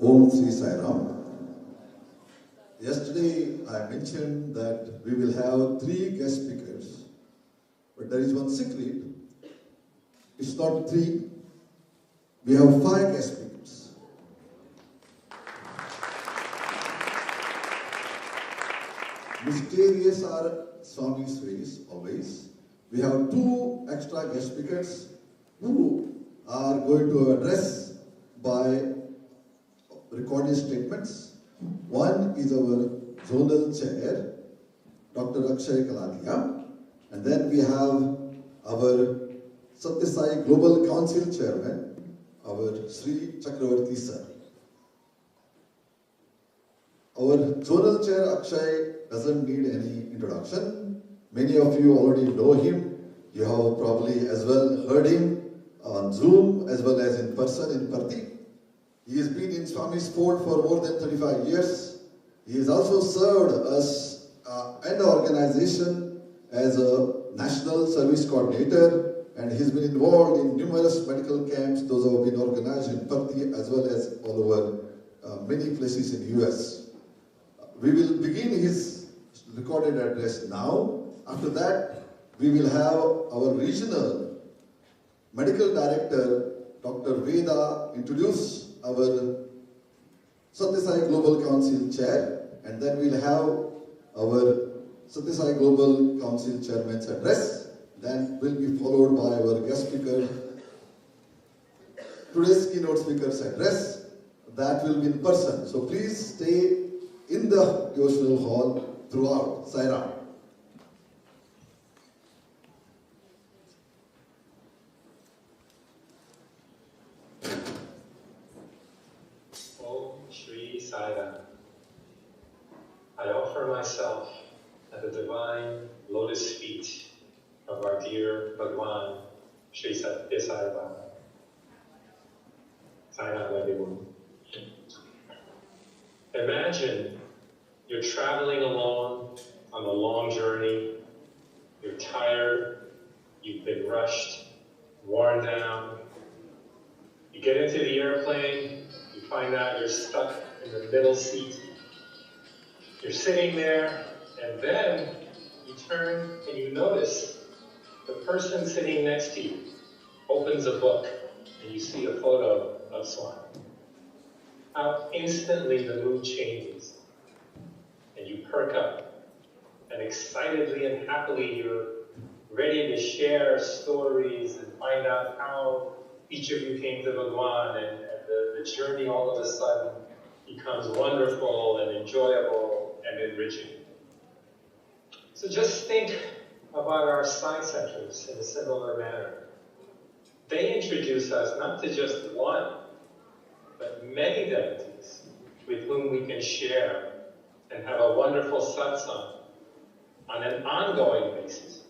Om Sri Sai Ram. Yesterday I mentioned that we will have 3 guest speakers, but there is one secret. It's not 3, we have 5 guest speakers. Mysterious are Swami's ways always. We have 2 extra guest speakers who are going to address by recorded statements. One is our zonal chair, Dr. Axay Kalathia, and then we have our SSSGC Global Council Chairman, our Sri Chakravarti sir. Our zonal chair Axay doesn't need any introduction. Many of you already know him. You have probably as well heard him on Zoom as well as in person in Parthi. He has been in Swami's fold for more than 35 years. He has also served us and the organization as a national service coordinator, and he's been involved in numerous medical camps. Those have been organized in Parthi as well as all over many places in US. We will begin his recorded address now. After that, we will have our regional medical director, Dr. Veda, introduce our SSSGC Global Council Chair, and then we'll have our SSSGC Global Council Chairman's address. Then will be followed by our guest speaker, today's keynote speaker's address. That will be in person. So please stay in the devotional hall throughout. Sai Ram. I offer myself at the divine lotus feet of our dear Bhagwan, Sri Satya Sai Baba. Sai Ram, everyone. Imagine you're traveling alone on a long journey. You're tired, you've been rushed, worn down. You get into the airplane, you find out you're stuck in the middle seat. You're sitting there, and then you turn and you notice the person sitting next to you opens a book, and you see a photo of Swami. How instantly the mood changes, and you perk up, and excitedly and happily you're ready to share stories and find out how each of you came to Bhagwan, and the journey all of a sudden becomes wonderful and enjoyable and enriching. So just think about our Sai centers in a similar manner. They introduce us not to just one, but many devotees with whom we can share and have a wonderful satsang on an ongoing basis.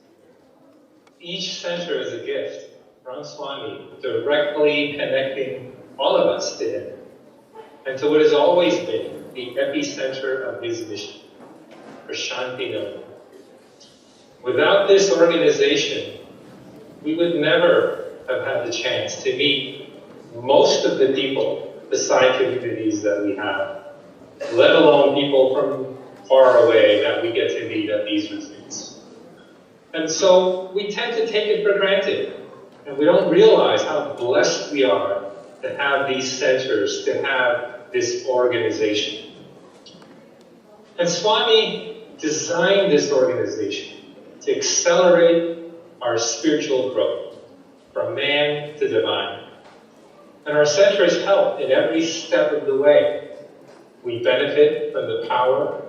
Each center is a gift from Swami, directly connecting all of us to Him, and to what has always been the epicenter of His mission, for Shanti Nova. Without this organization, we would never have had the chance to meet most of the people, the Sai communities that we have, let alone people from far away that we get to meet at these retreats. And so we tend to take it for granted, and we don't realize how blessed we are to have these centers, to have this organization. And Swami designed this organization to accelerate our spiritual growth from man to divine. And our centers help in every step of the way. We benefit from the power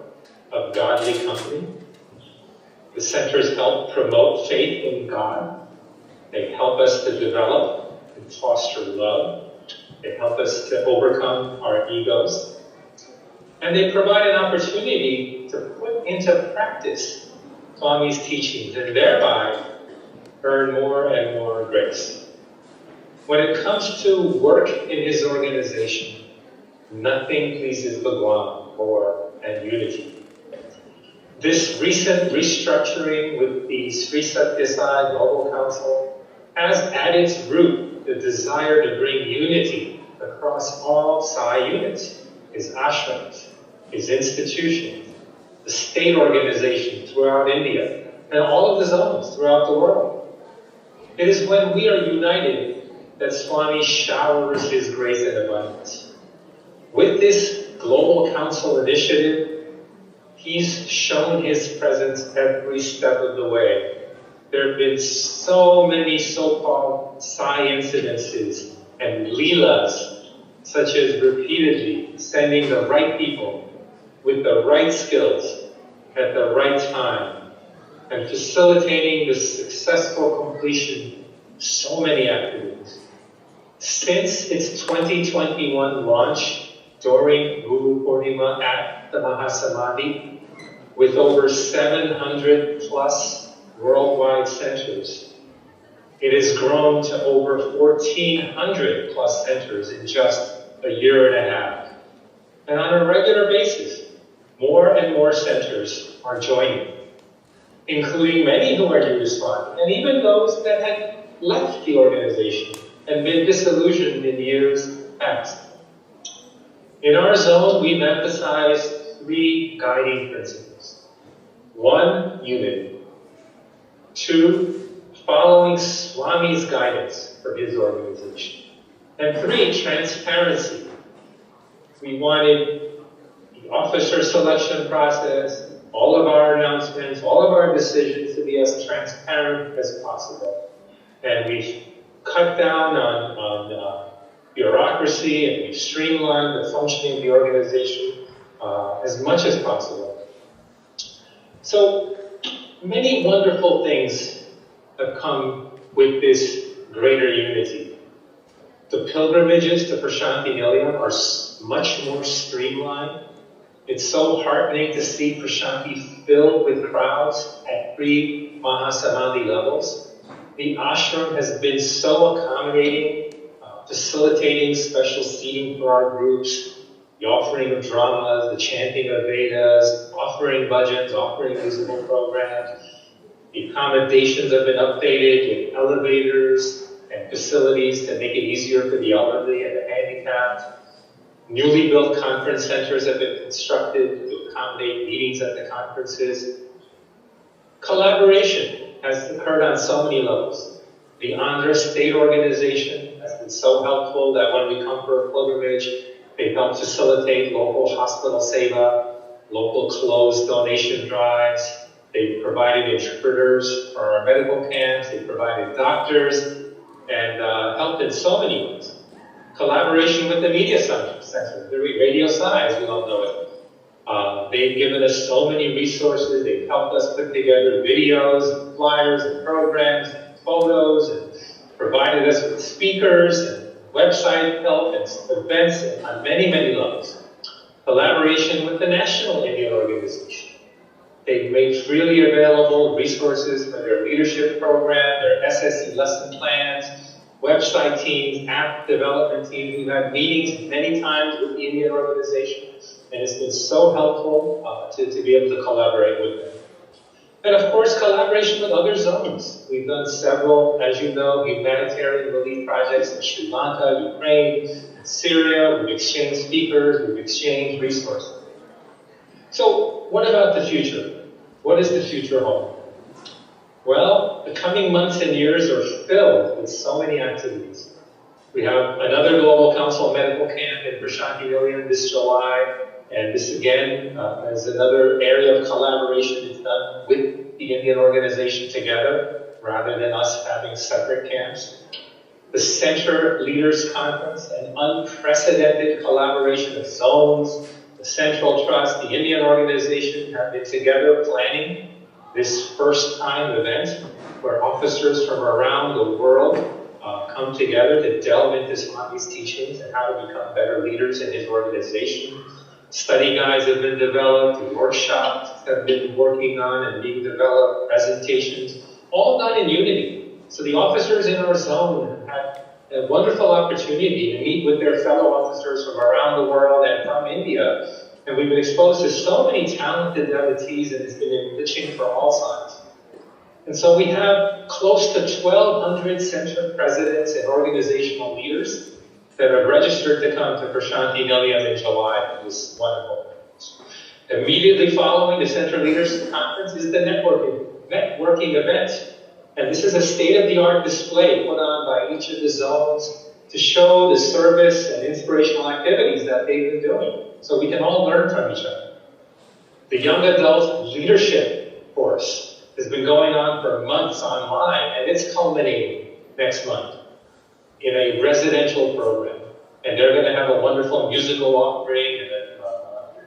of godly company. The centers help promote faith in God. They help us to develop and foster love. They help us to overcome our egos. And they provide an opportunity to put into practice Swami's teachings and thereby earn more and more grace. When it comes to work in his organization, nothing pleases Bhagwan more than unity. This recent restructuring with the Sri Satya Sai Global Council has at its root the desire to bring unity across all Sai units, his ashrams, his institutions, the state organizations throughout India, and all of the zones throughout the world. It is when we are united that Swami showers his grace and abundance. With this Global Council initiative, he's shown his presence every step of the way. There have been so many so-called Sai incidences and leelas, such as repeatedly sending the right people with the right skills at the right time and facilitating the successful completion of so many activities. Since its 2021 launch during Guru Purnima at the Mahasamadhi, with over 700 plus worldwide centers, it has grown to over 1,400 plus centers in just a year and a half. And on a regular basis, more and more centers are joining, including many who are new to Swami, and even those that had left the organization and been disillusioned in years past. In our zone, we've emphasized 3 guiding principles. 1, unity. 2, following Swami's guidance for his organization. And 3, transparency. We wanted the officer selection process, all of our announcements, all of our decisions to be as transparent as possible. And we've cut down on bureaucracy, and we've streamlined the functioning of the organization as much as possible. So many wonderful things have come with this greater unity. The pilgrimages to Prashanti Nilayam are much more streamlined. It's so heartening to see Prashanti filled with crowds at pre-Mahasamadhi levels. The ashram has been so accommodating, facilitating special seating for our groups, the offering of dramas, the chanting of Vedas, offering bhajans, offering musical programs. The accommodations have been updated with elevators and facilities to make it easier for the elderly and the handicapped. Newly built conference centers have been constructed to accommodate meetings at the conferences. Collaboration has occurred on so many levels. The Andhra State Organization has been so helpful that when we come for a pilgrimage, they help facilitate local hospital seva, local clothes donation drives. They've provided interpreters for our medical camps. They've provided doctors and helped in so many ways. Collaboration with the media center, the Radio Sai, as we all know it. They've given us so many resources. They've helped us put together videos, and flyers, and programs, and photos, and provided us with speakers and website help and events on many, many levels. Collaboration with the National Indian Organization. They've made freely available resources for their leadership program, their SSE lesson plans, website teams, app development teams. We've had meetings many times with the Indian organization, and it's been so helpful to be able to collaborate with them. And of course, collaboration with other zones. We've done several, as you know, humanitarian relief projects in Sri Lanka, Ukraine, and Syria. We've exchanged speakers, we've exchanged resources. So what about the future? What is the future hold? Well, the coming months and years are filled with so many activities. We have another Global Council medical camp in Prashanti Nilayam this July, and this again is another area of collaboration. It's done with the Indian organization together, rather than us having separate camps. The Center Leaders Conference, an unprecedented collaboration of zones, the Central Trust, the Indian organization have been together planning this first-time event where officers from around the world come together to delve into Swami's teachings and how to become better leaders in his organization. Study guides have been developed, workshops have been working on and being developed, presentations, all done in unity. So the officers in our zone have had a wonderful opportunity to meet with their fellow officers from around the world and from India. And we've been exposed to so many talented devotees, and it's been enriching for all sides. And so we have close to 1,200 center presidents and organizational leaders that have registered to come to Prashanti Nilayam in July. It was wonderful. Immediately following the Central Leaders Conference is the networking event. And this is a state-of-the-art display put on by each of the zones to show the service and inspirational activities that they've been doing, so we can all learn from each other. The Young Adult Leadership course has been going on for months online, and it's culminating next month in a residential program. And they're going to have a wonderful musical offering and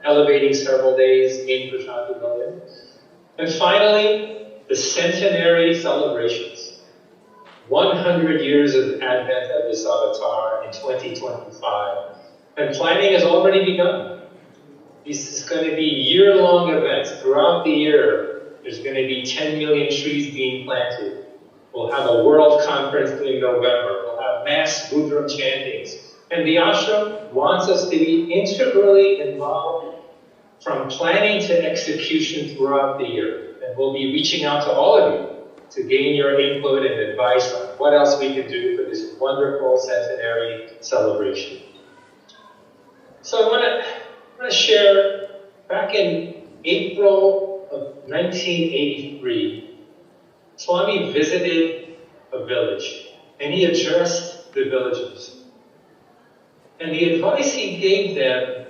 elevating several days in Prashanti Nilayam. And finally, the centenary celebrations. 100 years of advent of this avatar in 2025. And planning has already begun. This is going to be year-long events. Throughout the year, there's going to be 10 million trees being planted. We'll have a world conference in November. We'll have mass Budram chantings. And the ashram wants us to be integrally involved from planning to execution throughout the year. And we'll be reaching out to all of you to gain your input and advice on what else we can do for this wonderful centenary celebration. So I want to share, back in April of 1983, Swami visited a village and he addressed the villagers. And the advice he gave them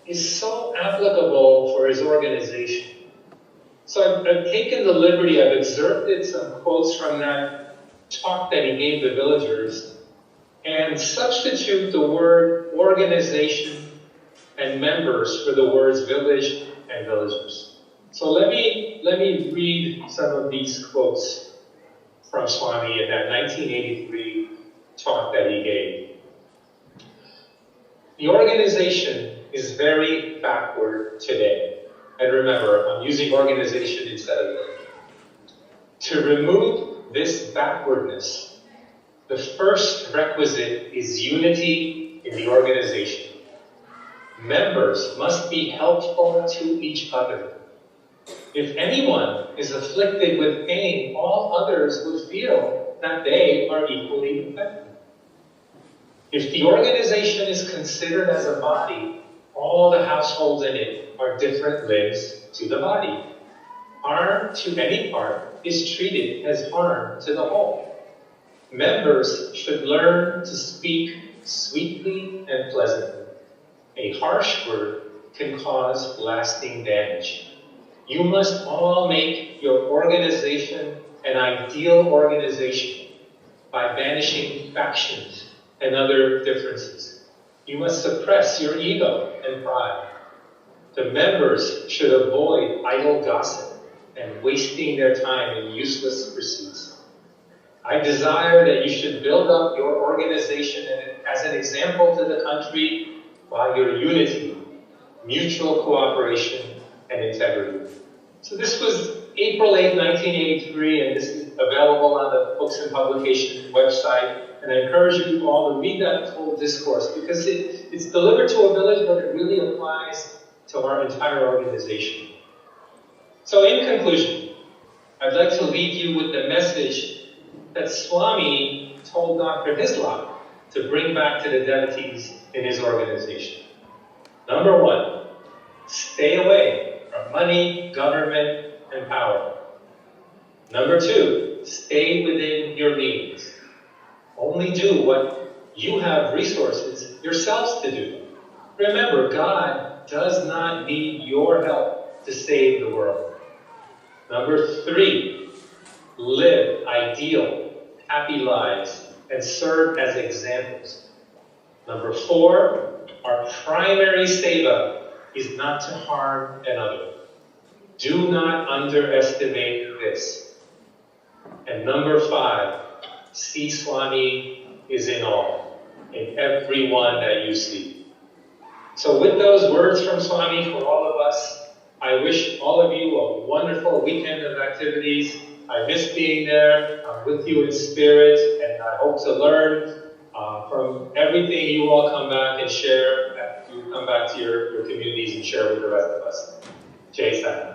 is so applicable for his organization. So I've taken the liberty, I've excerpted some quotes from that talk that he gave the villagers and substitute the word organization and members for the words village and villagers. So let me read some of these quotes from Swami in that 1983 talk that he gave. The organization is very backward today. And remember, I'm using organization instead of village. To remove this backwardness, the first requisite is unity in the organization. Members must be helpful to each other. If anyone is afflicted with pain, all others would feel that they are equally affected. If the organization is considered as a body, all the households in it are different limbs to the body. Harm to any part is treated as harm to the whole. Members should learn to speak sweetly and pleasantly. A harsh word can cause lasting damage. You must all make your organization an ideal organization by banishing factions and other differences. You must suppress your ego and pride. The members should avoid idle gossip and wasting their time in useless pursuits. I desire that you should build up your organization as an example to the country by your unity, mutual cooperation, and integrity. So this was April 8, 1983, and this is available on the Books and Publication website. And I encourage you all to read that full discourse because it's delivered to a village, but it really applies to our entire organization. So in conclusion, I'd like to leave you with the message that Swami told Dr. Hislop to bring back to the devotees in his organization. Number one, stay away from money, government, and power. Number two, stay within your means. Only do what you have resources yourselves to do. Remember, God does not need your help to save the world. Number three, live ideal, happy lives and serve as examples. Number four, our primary seva is not to harm another. Do not underestimate this. And number five, see Swami is in all, in everyone that you see. So with those words from Swami for all of us, I wish all of you a wonderful weekend of activities. I miss being there. I'm with you in spirit, and I hope to learn from everything you all come back and share. You come back to your communities and share with the rest of us. Jai Sat.